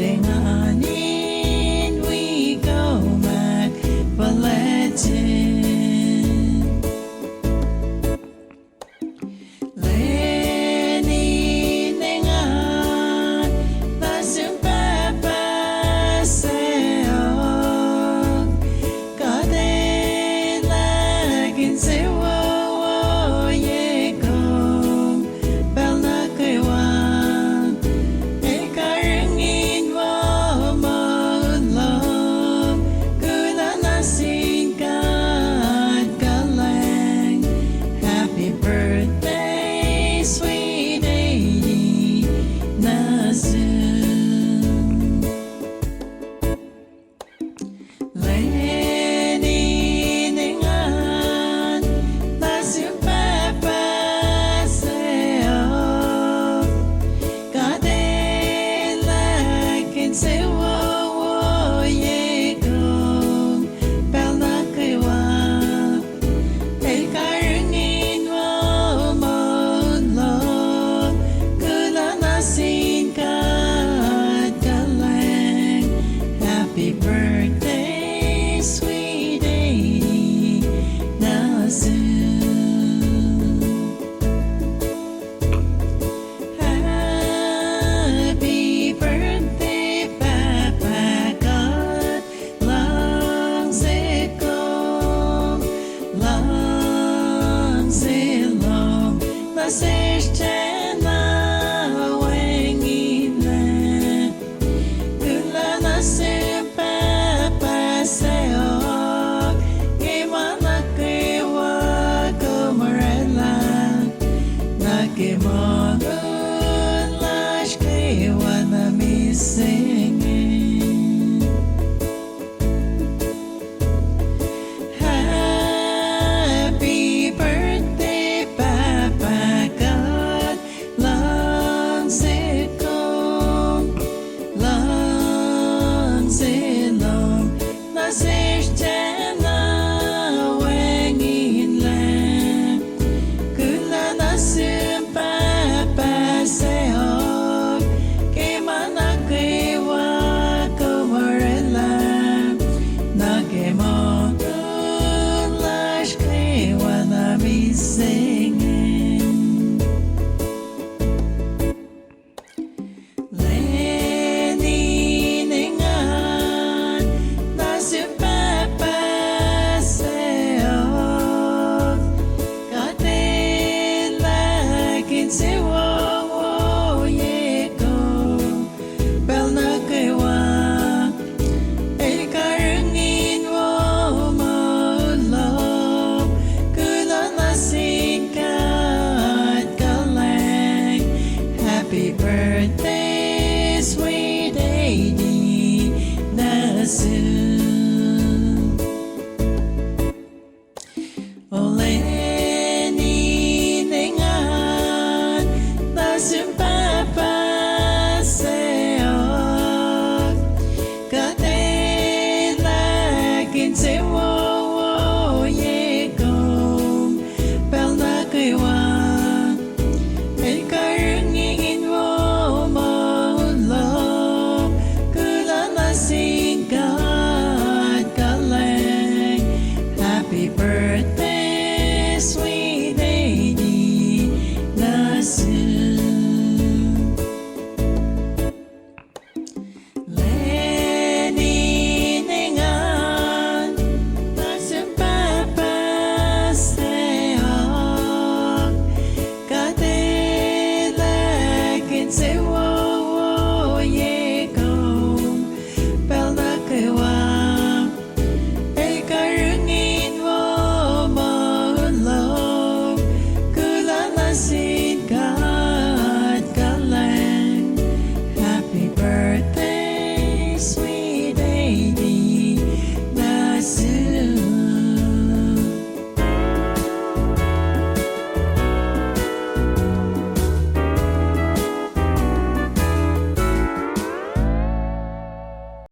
Tenganin we go back for legend. Lenny Nengan Lasung Papa Seok Kade Lagin Sewo Ye Kong Bel Na Kay Wan Hey Karangin Wo Mon Lom Kuna Nasin Kat Galang Happy birthday, sweet lady, Nazum. Lenny Nengan, Nazum Papa Seok, Kade Lakin Sewo Ye Kong, Bel Na Kay Wan. Hey Karangin Wo Mon Lom Kuna Nasin Kat Galang Happy birthday, sweet lady, Nazum. Happy birthday, Papa God Lang Sekong Lang Silong Na Seshchena Wengin Kula Na Papa Seok Gimana Kiwa Kumarela Nakimongun Lash Kiwa Na Missingin Happy birthday, Papa God Lang Sekong Lang Silong Na Seshchena Wengin Lang Kula Na Papa Seok Gimana Kiwa Kumarela Nakimongun Lash Kiwa Na Missingin Lenny Nengan Nazum Papa Seok Kade Lakin Sewo Ye Kong Bel Na Kay Wan Hey Karangin Wo Mon Lom Kuna Nasin Kat Galang Happy birthday, sweet lady, Nazum.